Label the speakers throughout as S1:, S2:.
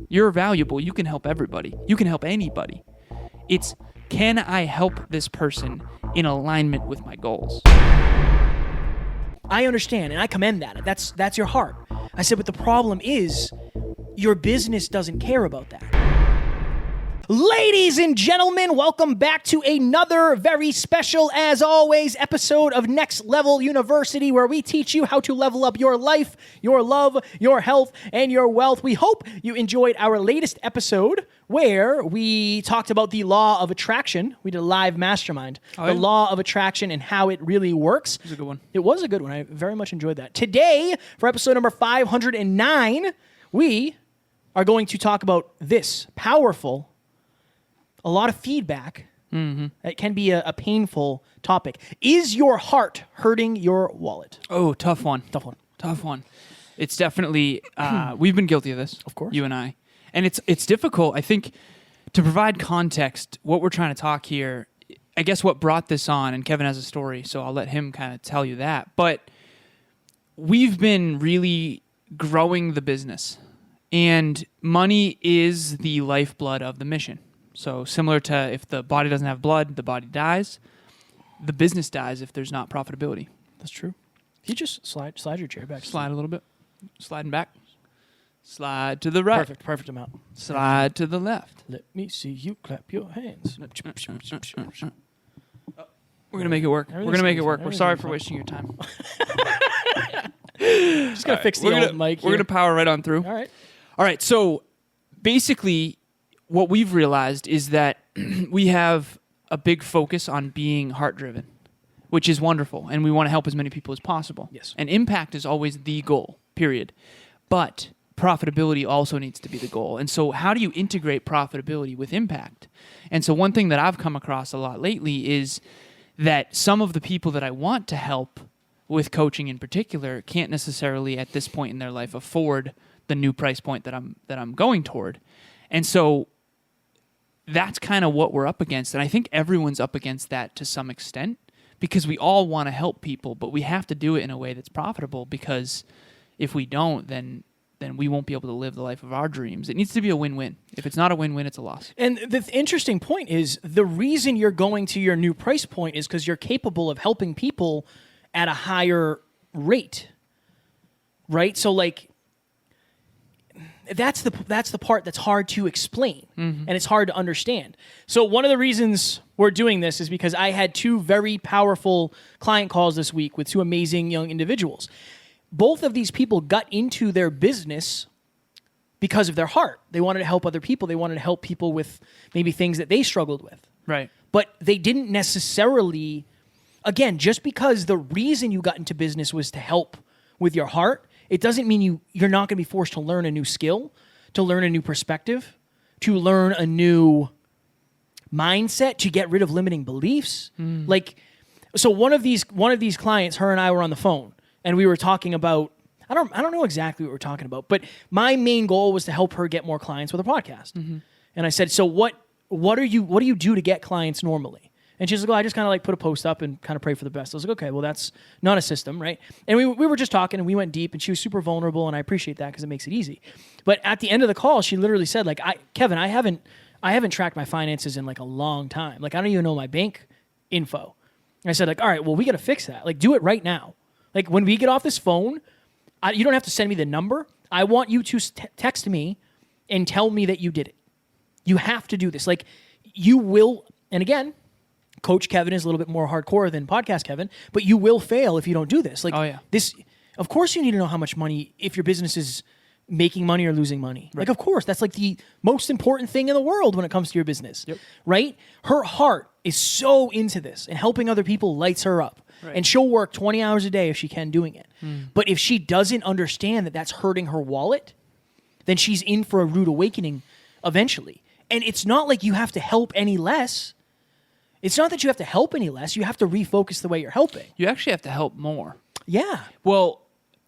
S1: You're valuable. You can help everybody. You can help anybody. It's, can I help this person in alignment with my goals?
S2: I understand, and I commend that. That's your heart. I said, but the problem is your business doesn't care about that. Ladies and gentlemen, welcome back to another very special, as always, episode of Next Level University, where we teach you how to level up your life, your love, your health, and your wealth. We hope you enjoyed our latest episode where we talked about the law of attraction. We did a live mastermind. The law of attraction and how it really works.
S1: It was a good one.
S2: It was a good one. I very much enjoyed that. Today, for episode number 509, we are going to talk about this powerful, a lot of feedback. It can be a painful topic. Is your heart hurting your wallet?
S1: Oh, tough one.
S2: Tough one.
S1: It's definitely, we've been guilty of this.
S2: Of course.
S1: You and I. And it's difficult. I think to provide context, what we're trying to talk here, I guess what brought this on, and Kevin has a story, so I'll let him kind of tell you that. But we've been really growing the business, and money is the lifeblood of the mission. So similar to if the body doesn't have blood, the body dies. The business dies if there's not profitability.
S2: That's true. You just slide your chair back.
S1: Slide a little bit. Sliding back. Slide to the right.
S2: Perfect amount.
S1: Slide to the left.
S2: Let me see you clap your hands.
S1: We're going to make it work. We're going to make it work. We're sorry for wasting your time.
S2: Just got to fix the old mic
S1: We're going to power right on through.
S2: All
S1: right. So basically, what we've realized is that we have a big focus on being heart-driven, which is wonderful, and we want to help as many people as possible.
S2: Yes.
S1: And impact is always the goal, period. But profitability also needs to be the goal. And so how do you integrate profitability with impact? And so one thing that I've come across a lot lately is that some of the people that I want to help with coaching in particular can't necessarily at this point in their life afford the new price point that I'm going toward. And so that's kind of what we're up against. And I think everyone's up against that to some extent because we all want to help people, but we have to do it in a way that's profitable because if we don't, then we won't be able to live the life of our dreams. It needs to be a win-win. If it's not a win-win, it's a loss.
S2: And the interesting point is the reason you're going to your new price point is because you're capable of helping people at a higher rate, right? So like, that's the part that's hard to explain, and it's hard to understand. So one of the reasons we're doing this is because I had two very powerful client calls this week with two amazing young individuals. Both of these people got into their business because of their heart. They wanted to help other people. They wanted to help people with maybe things that they struggled with.
S1: Right.
S2: But they didn't necessarily, again, just because the reason you got into business was to help with your heart, it doesn't mean you're not going to be forced to learn a new skill, to learn a new perspective, to learn a new mindset, to get rid of limiting beliefs. Like, so one of these clients, her and I were on the phone, and we were talking about, I don't know exactly what we're talking about, but my main goal was to help her get more clients with her podcast. And I said, so what do you do to get clients normally? And she's like, well, I just kind of like put a post up and kind of pray for the best. I was like, okay, well, that's not a system, right? And we were just talking and we went deep and she was super vulnerable and I appreciate that because it makes it easy. But at the end of the call, she literally said, like, Kevin, I haven't tracked my finances in like a long time. Like, I don't even know my bank info. And I said, like, all right, well, we got to fix that. Like, do it right now. Like, when we get off this phone, you don't have to send me the number. I want you to text me and tell me that you did it. You have to do this. Like, you will, and again, Coach Kevin is a little bit more hardcore than Podcast Kevin, but you will fail if you don't do this. Like, this, of course you need to know how much money, if your business is making money or losing money. Right. Like, of course, that's like the most important thing in the world when it comes to your business, right? Her heart is so into this and helping other people lights her up. Right. And she'll work 20 hours a day if she can doing it. But if she doesn't understand that that's hurting her wallet, then she's in for a rude awakening eventually. And it's not like you have to help any less. It's not that you have to help any less. You have to refocus the way you're helping.
S1: You actually have to help more.
S2: Yeah.
S1: Well,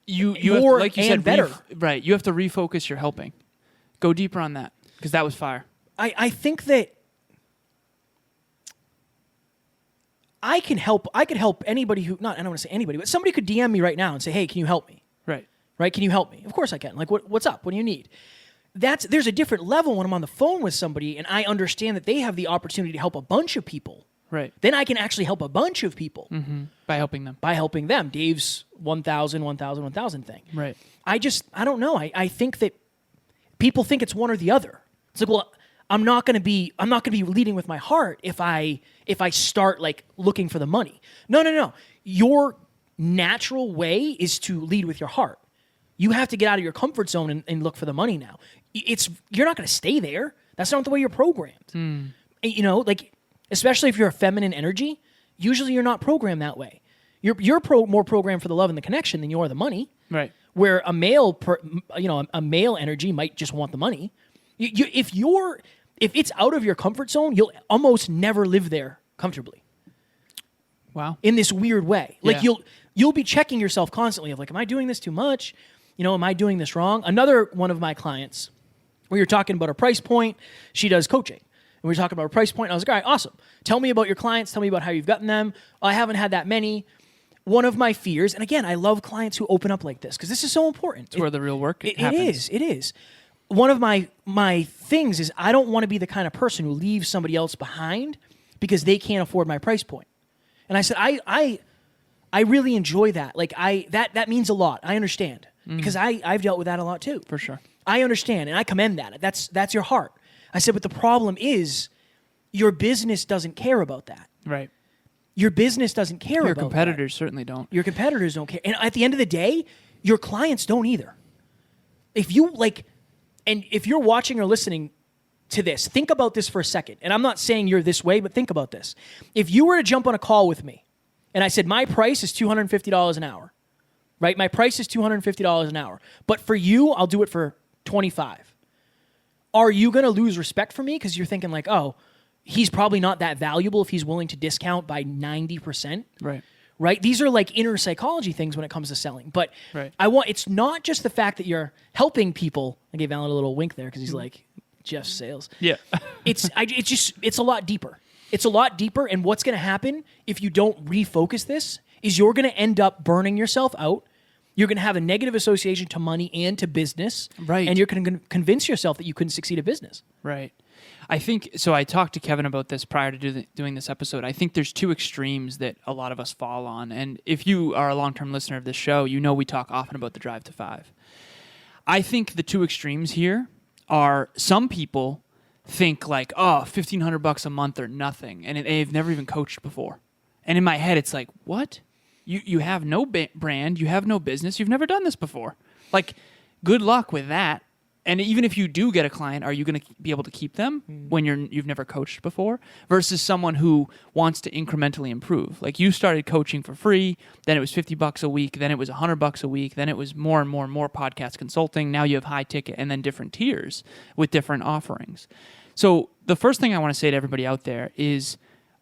S1: you
S2: more
S1: have, like you
S2: and
S1: said,
S2: better.
S1: Right. You have to refocus your helping. Go deeper on that because that was fire.
S2: I think that I could help anybody who, I don't want to say anybody, but somebody could DM me right now and say, hey, can you help me?
S1: Right.
S2: Right? Can you help me? Of course I can. Like, what's up? What do you need? there's a different level when I'm on the phone with somebody and I understand that they have the opportunity to help a bunch of people.
S1: Right.
S2: Then I can actually help a bunch of people
S1: By helping them.
S2: by helping them. Dave's 1,000, 1,000, 1,000 thing.
S1: Right.
S2: I don't know. I think that people think it's one or the other. It's like, well, I'm not going to be leading with my heart if I start like looking for the money. No. Your natural way is to lead with your heart. You have to get out of your comfort zone and look for the money now. You're not going to stay there. That's not the way you're programmed. You know, like, especially if you're a feminine energy, usually you're not programmed that way. You're more programmed for the love and the connection than you are the money.
S1: Right.
S2: Where a male, a male energy might just want the money. If it's out of your comfort zone, you'll almost never live there comfortably.
S1: Wow.
S2: In this weird way. Like
S1: Yeah.
S2: you'll be checking yourself constantly of like, am I doing this too much? You know, am I doing this wrong? Another one of my clients, we were talking about a price point. She does coaching. And we were talking about a price point. And I was like, all right, awesome. Tell me about your clients. Tell me about how you've gotten them. I haven't had that many. One of my fears, and again, I love clients who open up like this because this is so important.
S1: It's where the real work
S2: It
S1: happens.
S2: is. One of my things is I don't want to be the kind of person who leaves somebody else behind because they can't afford my price point. And I said, I really enjoy that. Like that means a lot. I understand because I've dealt with that a lot too.
S1: For sure.
S2: I understand and I commend that. That's your heart. I said, but the problem is your business doesn't care about that.
S1: Right.
S2: Your business doesn't care
S1: Your
S2: about
S1: competitors certainly don't.
S2: Your competitors don't care. And at the end of the day, your clients don't either. If you like, and if you're watching or listening to this, think about this for a second. And I'm not saying you're this way, but think about this. If you were to jump on a call with me and I said, my price is $250 an hour, right? My price is $250 an hour. But for you, I'll do it for $25. Are you going to lose respect for me? Because you're thinking like, oh, he's probably not that valuable if he's willing to discount by 90%. Right? These are like inner psychology things when it comes to selling. But
S1: Right.
S2: It's not just the fact that you're helping people. I gave Alan a little wink there because he's like, Jeff's sales.
S1: Yeah.
S2: It's a lot deeper. It's a lot deeper. And what's going to happen if you don't refocus this is you're going to end up burning yourself out. You're going to have a negative association to money and to business.
S1: Right.
S2: And you're going to convince yourself that you couldn't succeed at business.
S1: Right. I think, so I talked to Kevin about this prior to doing this episode. I think there's two extremes that a lot of us fall on. And if you are a long-term listener of this show, you know we talk often about the drive to 5. I think the two extremes here are some people think like, oh, $1,500 a month or nothing. And they've never even coached before. And in my head, it's like, what? You have no brand, you have no business, you've never done this before. Like, good luck with that. And even if you do get a client, are you going to be able to keep them when you've never coached before? Versus someone who wants to incrementally improve. Like you started coaching for free, then it was $50 a week, then it was $100 a week, then it was more and more and more podcast consulting. Now you have high ticket and then different tiers with different offerings. So the first thing I want to say to everybody out there is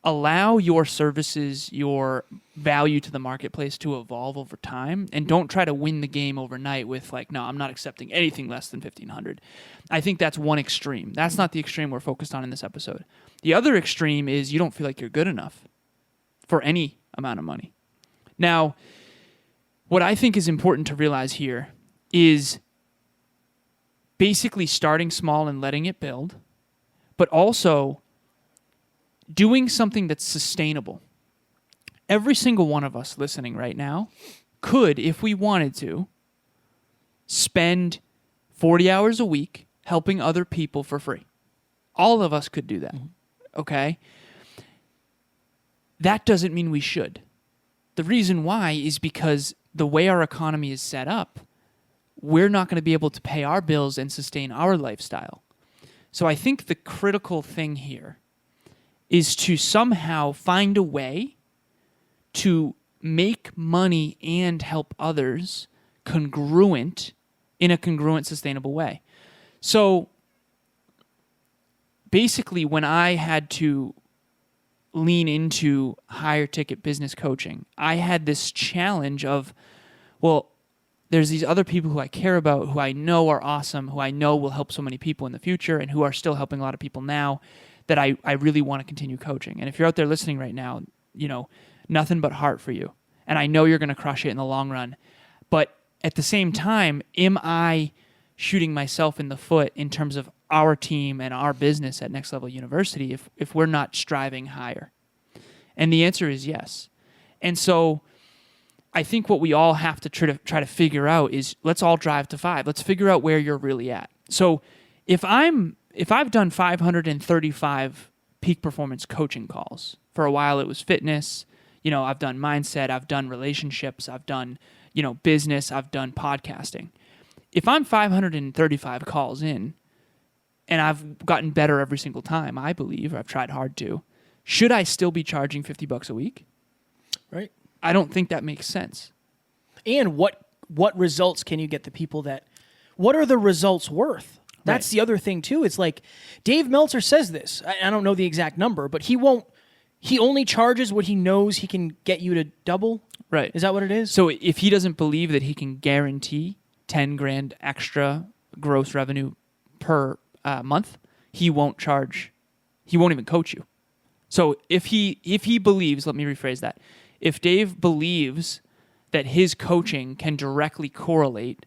S1: allow your services, your value to the marketplace to evolve over time, and don't try to win the game overnight with like, no, I'm not accepting anything less than $1,500. I think that's one extreme. That's not the extreme we're focused on in this episode. The other extreme is you don't feel like you're good enough for any amount of money. Now, what I think is important to realize here is basically starting small and letting it build, but also doing something that's sustainable. Every single one of us listening right now could, if we wanted to, spend 40 hours a week helping other people for free. All of us could do that, okay? That doesn't mean we should. The reason why is because the way our economy is set up, we're not going to be able to pay our bills and sustain our lifestyle. So I think the critical thing here is to somehow find a way to make money and help others in a congruent, sustainable way. So basically, when I had to lean into higher ticket business coaching, I had this challenge of, well, there's these other people who I care about, who I know are awesome, who I know will help so many people in the future, and who are still helping a lot of people now, that I really want to continue coaching. And if you're out there listening right now, you know, nothing but heart for you. And I know you're going to crush it in the long run. But at the same time, am I shooting myself in the foot in terms of our team and our business at Next Level University if we're not striving higher? And the answer is yes. And so I think what we all have to try to figure out is, let's all drive to 5. Let's figure out where you're really at. So if I've done 535 peak performance coaching calls, for a while it was fitness, I've done mindset, I've done relationships, I've done, business, I've done podcasting. If I'm 535 calls in and I've gotten better every single time, I believe, or I've tried hard to, should I still be charging $50 a week?
S2: Right.
S1: I don't think that makes sense.
S2: And what results can you get the people what are the results worth? That's the other thing too. It's like Dave Meltzer says this. I don't know the exact number, but he only charges what he knows he can get you to double.
S1: Right.
S2: Is that what it is?
S1: So if he doesn't believe that he can guarantee 10 grand extra gross revenue per month, he won't even coach you. So if he believes, let me rephrase that. If Dave believes that his coaching can directly correlate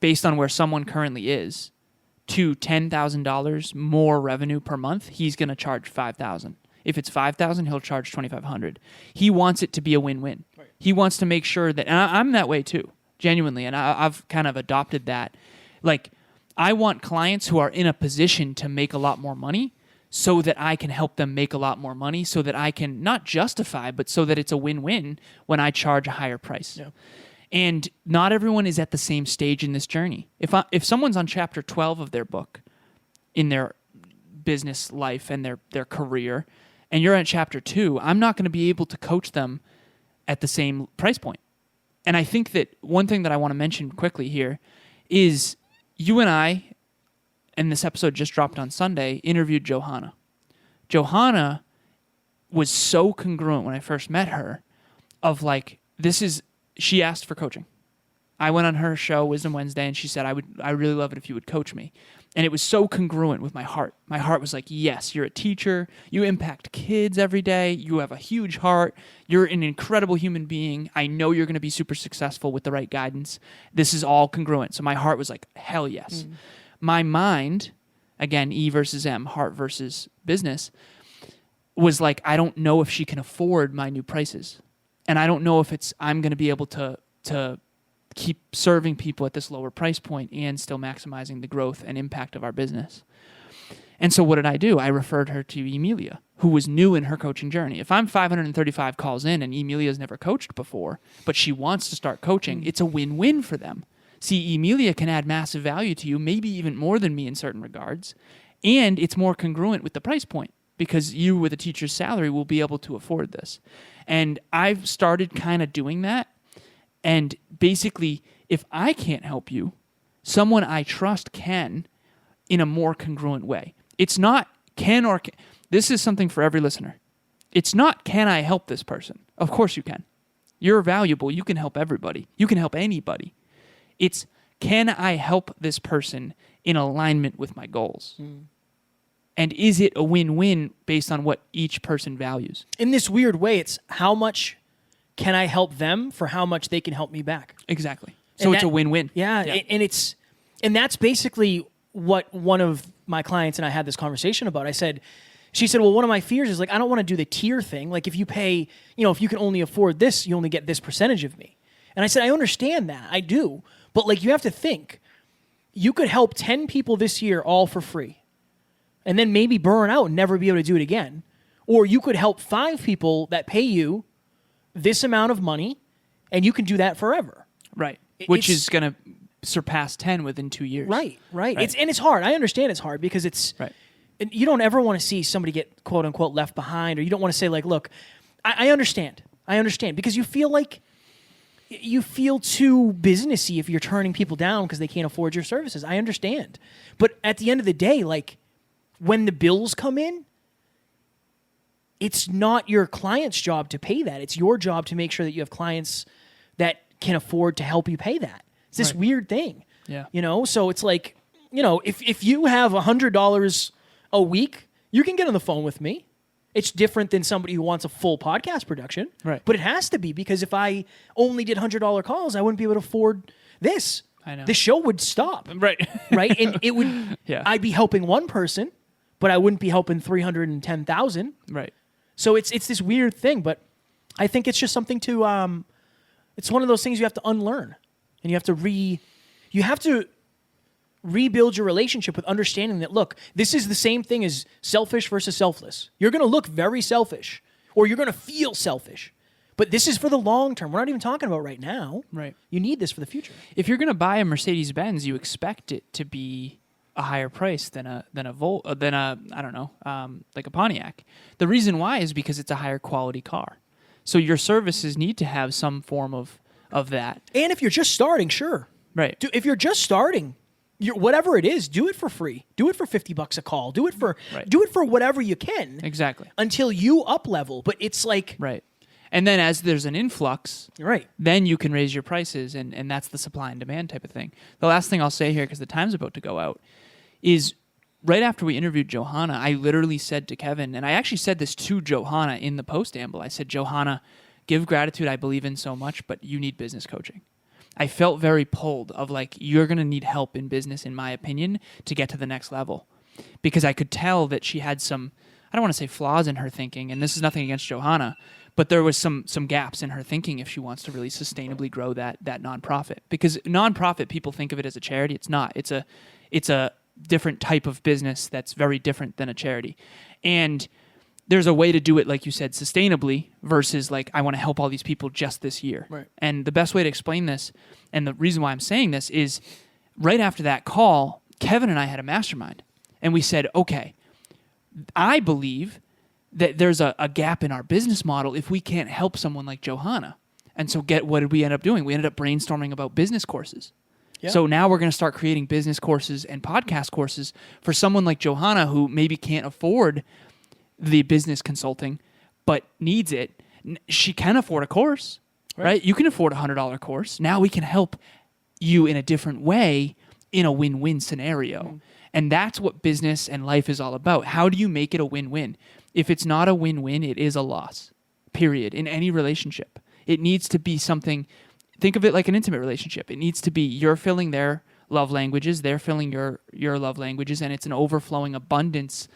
S1: based on where someone currently is to $10,000 more revenue per month, he's going to charge $5,000. If it's $5,000, he'll charge $2,500. He wants it to be a win-win. Right. He wants to make sure that, and I'm that way too, genuinely, and I've kind of adopted that. Like, I want clients who are in a position to make a lot more money so that I can help them make a lot more money, so that I can not justify, but so that it's a win-win when I charge a higher price. Yeah. And not everyone is at the same stage in this journey. If someone's on chapter 12 of their book in their business life and their career, and you're at chapter 2, I'm not going to be able to coach them at the same price point. And I think that one thing that I want to mention quickly here is you and I, and this episode just dropped on Sunday, interviewed Johanna. Johanna was so congruent when I first met her of like, she asked for coaching. I went on her show, Wisdom Wednesday, and she said, I really love it if you would coach me. And it was so congruent with my heart. My heart was like, yes, you're a teacher. You impact kids every day. You have a huge heart. You're an incredible human being. I know you're going to be super successful with the right guidance. This is all congruent. So my heart was like, hell yes. Mm. My mind, again, E versus M, heart versus business, was like, I don't know if she can afford my new prices. And I don't know if I'm going to be able to keep serving people at this lower price point and still maximizing the growth and impact of our business. And so what did I do? I referred her to Emilia, who was new in her coaching journey. If I'm 535 calls in and Emilia's never coached before, but she wants to start coaching, it's a win-win for them. See, Emilia can add massive value to you, maybe even more than me in certain regards, and it's more congruent with the price point because you with a teacher's salary will be able to afford this. And I've started kind of doing that. And basically, if I can't help you, someone I trust can in a more congruent way. It's not can or can. This is something for every listener. It's not can I help this person? Of course you can. You're valuable. You can help everybody. You can help anybody. It's can I help this person in alignment with my goals? Mm. And is it a win-win based on what each person values? In this weird way, it's how much can I help them for how much they can help me back? Exactly. So it's a win-win. Yeah. And that's basically what one of my clients and I had this conversation about. She said, well, one of my fears is like, I don't want to do the tier thing. Like if you pay, if you can only afford this, you only get this percentage of me. And I said, I understand that. I do. But like, you have to think, you could help 10 people this year all for free and then maybe burn out and never be able to do it again. Or you could help 5 people that pay you this amount of money and you can do that forever. Right. Which is going to surpass 10 within 2 years. Right. It's hard. I understand it's hard because it's, right. You don't ever want to see somebody get quote unquote left behind, or you don't want to say like, look, I understand because you feel too businessy if you're turning people down because they can't afford your services. I understand. But at the end of the day, like when the bills come in, it's not your client's job to pay that. It's your job to make sure that you have clients that can afford to help you pay that. It's this weird thing. Yeah. So it's like, if you have $100 a week, you can get on the phone with me. It's different than somebody who wants a full podcast production. Right. But it has to be because if I only did $100 calls, I wouldn't be able to afford this. I know.
S2: the show would stop.
S1: Right.
S2: Right? And it would,
S1: Yeah.
S2: I'd be helping one person, but I wouldn't be helping 310,000.
S1: Right.
S2: So it's this weird thing, but I think it's just something to, it's one of those things you have to unlearn. And you have to rebuild your relationship with understanding that, look, this is the same thing as selfish versus selfless. You're going to look very selfish, or you're going to feel selfish. But this is for the long term. We're not even talking about right now.
S1: Right.
S2: You need this for the future.
S1: If you're going to buy a Mercedes-Benz, you expect it to be a higher price than a like a Pontiac. The reason why is because it's a higher quality car. So your services need to have some form of that.
S2: And if you're just starting, sure.
S1: Right.
S2: If you're just starting, whatever it is, do it for free. Do it for $50 a call. Do it for whatever you can.
S1: Exactly.
S2: Until you up level. But it's like
S1: Right. And then as there's an influx,
S2: right.
S1: then you can raise your prices, and that's the supply and demand type of thing. The last thing I'll say here, because the time's about to go out, is right after we interviewed Johanna, I literally said to Kevin, and I actually said this to Johanna in the post-amble, I said, Johanna, give gratitude I believe in so much, but you need business coaching. I felt very pulled of like, you're going to need help in business, in my opinion, to get to the next level. Because I could tell that she had some, I don't want to say flaws in her thinking, and this is nothing against Johanna, but there was some gaps in her thinking if she wants to really sustainably grow that nonprofit. Because nonprofit, people think of it as a charity. It's not. It's a different type of business that's very different than a charity. And there's a way to do it, like you said, sustainably versus like, I want to help all these people just this year.
S2: Right.
S1: And the best way to explain this, and the reason why I'm saying this, is right after that call, Kevin and I had a mastermind. And we said, okay, I believe that there's a gap in our business model if we can't help someone like Johanna. And so what did we end up doing? We ended up brainstorming about business courses. Yeah. So now we're going to start creating business courses and podcast courses for someone like Johanna who maybe can't afford the business consulting but needs it. She can afford a course, right? You can afford a $100 course. Now we can help you in a different way in a win-win scenario. Mm-hmm. And that's what business and life is all about. How do you make it a win-win? If it's not a win-win, it is a loss, period, in any relationship. It needs to be something, think of it like an intimate relationship. It needs to be you're filling their love languages, they're filling your love languages, and it's an overflowing abundance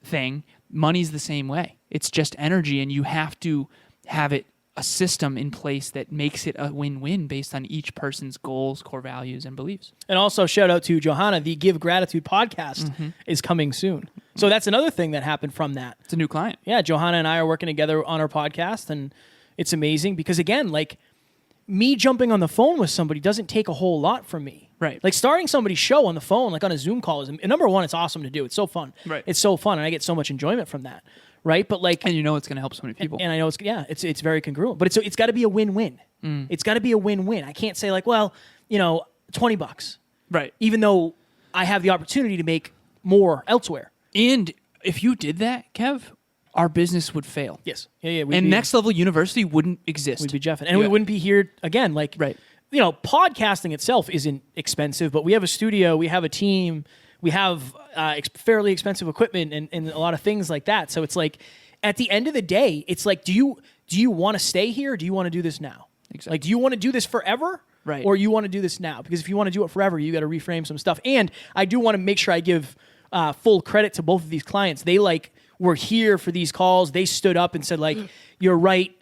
S1: thing. Money's the same way. It's just energy, and you have to have a system in place that makes it a win-win based on each person's goals, core values, and beliefs.
S2: And also shout out to Johanna, the Give Gratitude podcast is coming soon. So that's another thing that happened from that.
S1: It's a new client.
S2: Yeah, Johanna and I are working together on our podcast, and it's amazing because, again, like me jumping on the phone with somebody doesn't take a whole lot from me.
S1: Right.
S2: Like starting somebody's show on the phone, like on a Zoom call, is number one, it's awesome to do. It's so fun.
S1: Right.
S2: It's so fun, and I get so much enjoyment from that. Right. But like,
S1: and you know it's going to help so many people.
S2: And I know it's very congruent, but it's got to be a win-win. It's got to be a win-win. I can't say like, well, $20.
S1: Right.
S2: Even though I have the opportunity to make more elsewhere.
S1: And if you did that, Kev, our business would fail.
S2: Yes. Yeah.
S1: And Next Level University wouldn't exist.
S2: We'd be Jeffing. And we wouldn't be here again. Like,
S1: right.
S2: Podcasting itself isn't expensive, but we have a studio, we have a team, we have fairly expensive equipment and a lot of things like that. So it's like, at the end of the day, it's like, do you want to stay here? Or do you want to do this now?
S1: Exactly.
S2: Like, do you want to do this forever?
S1: Right.
S2: Or you want to do this now? Because if you want to do it forever, you got to reframe some stuff. And I do want to make sure I give full credit to both of these clients. They were here for these calls. They stood up and said you're right,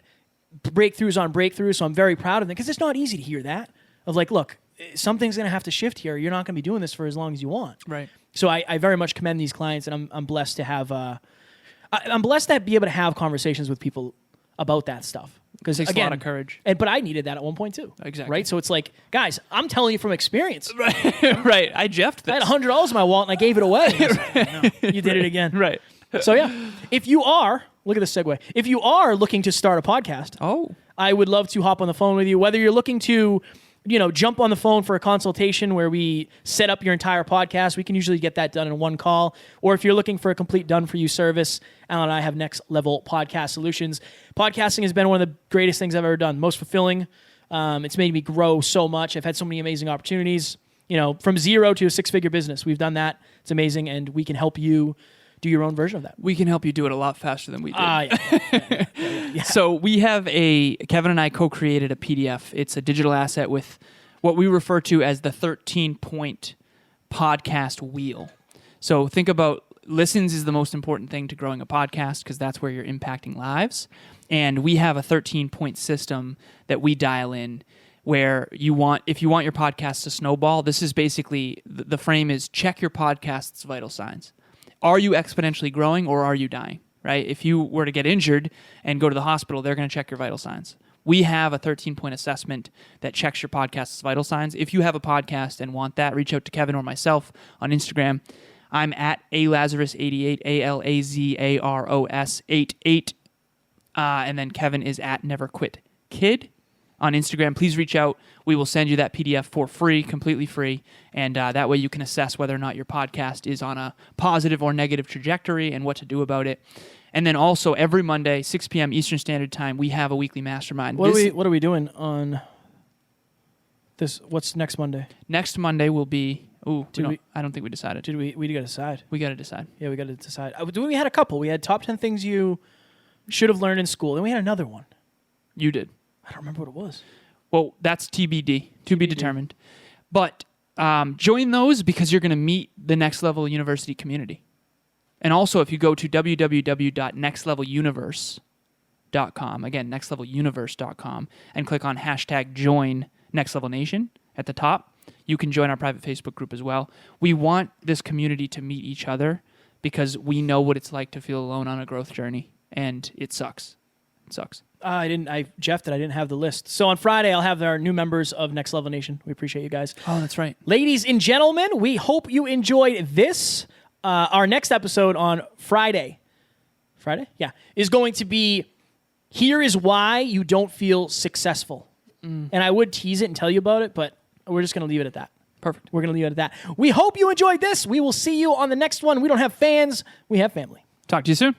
S2: breakthroughs on breakthroughs. So I'm very proud of them because it's not easy to hear that of like, look, something's going to have to shift here. You're not going to be doing this for as long as you want.
S1: Right.
S2: So I very much commend these clients, and I'm blessed to have I'm blessed to be able to have conversations with people about that stuff. Because
S1: it takes a lot of courage.
S2: But I needed that at one point too.
S1: Exactly.
S2: Right. So it's like, guys, I'm telling you from experience.
S1: Right. Right. I jeffed this.
S2: I had $100 in my wallet and I gave it away. Like, no, you did it again.
S1: Right.
S2: So yeah, if you are, look at this segue. If you are looking to start a podcast, I would love to hop on the phone with you. Whether you're looking to jump on the phone for a consultation where we set up your entire podcast. We can usually get that done in one call. Or if you're looking for a complete done-for-you service, Alan and I have Next Level Podcast Solutions. Podcasting has been one of the greatest things I've ever done, most fulfilling. It's made me grow so much. I've had so many amazing opportunities, from zero to a six-figure business. We've done that. It's amazing, and we can help you do your own version of that.
S1: We can help you do it a lot faster than we did.
S2: Yeah.
S1: So we have Kevin and I co-created a PDF. It's a digital asset with what we refer to as the 13-point podcast wheel. So think about listens is the most important thing to growing a podcast because that's where you're impacting lives. And we have a 13-point system that we dial in where if you want your podcast to snowball, this is basically, the frame is check your podcast's vital signs. Are you exponentially growing or are you dying, right? If you were to get injured and go to the hospital, they're going to check your vital signs. We have a 13-point assessment that checks your podcast's vital signs. If you have a podcast and want that, reach out to Kevin or myself on Instagram. I'm at alazarus88, ALAZAROS88. And then Kevin is at neverquitkid on Instagram. Please reach out. We will send you that PDF for free, completely free. And that way you can assess whether or not your podcast is on a positive or negative trajectory and what to do about it. And then also every Monday, 6 p.m. Eastern Standard Time, we have a weekly mastermind.
S2: What are we doing on this? What's next Monday?
S1: Next Monday will be... I don't think we decided.
S2: We got to decide.
S1: We got to decide.
S2: Yeah, we got to decide. We had a couple. We had top 10 things you should have learned in school. Then we had another one.
S1: You did.
S2: I don't remember what it was.
S1: Well, that's TBD, to be determined. But join those because you're going to meet the Next Level University community. And also, if you go to www.nextleveluniverse.com, again, nextleveluniverse.com, and click on #join Next Level Nation at the top, you can join our private Facebook group as well. We want this community to meet each other because we know what it's like to feel alone on a growth journey, and it sucks. It sucks.
S2: Jeff, I didn't have the list. So on Friday, I'll have our new members of Next Level Nation. We appreciate you guys.
S1: Oh, that's right.
S2: Ladies and gentlemen, we hope you enjoyed this. Our next episode on Friday, is going to be, here is why you don't feel successful. And I would tease it and tell you about it, but we're just going to leave it at that.
S1: Perfect.
S2: We're going to leave it at that. We hope you enjoyed this. We will see you on the next one. We don't have fans. We have family.
S1: Talk to you soon.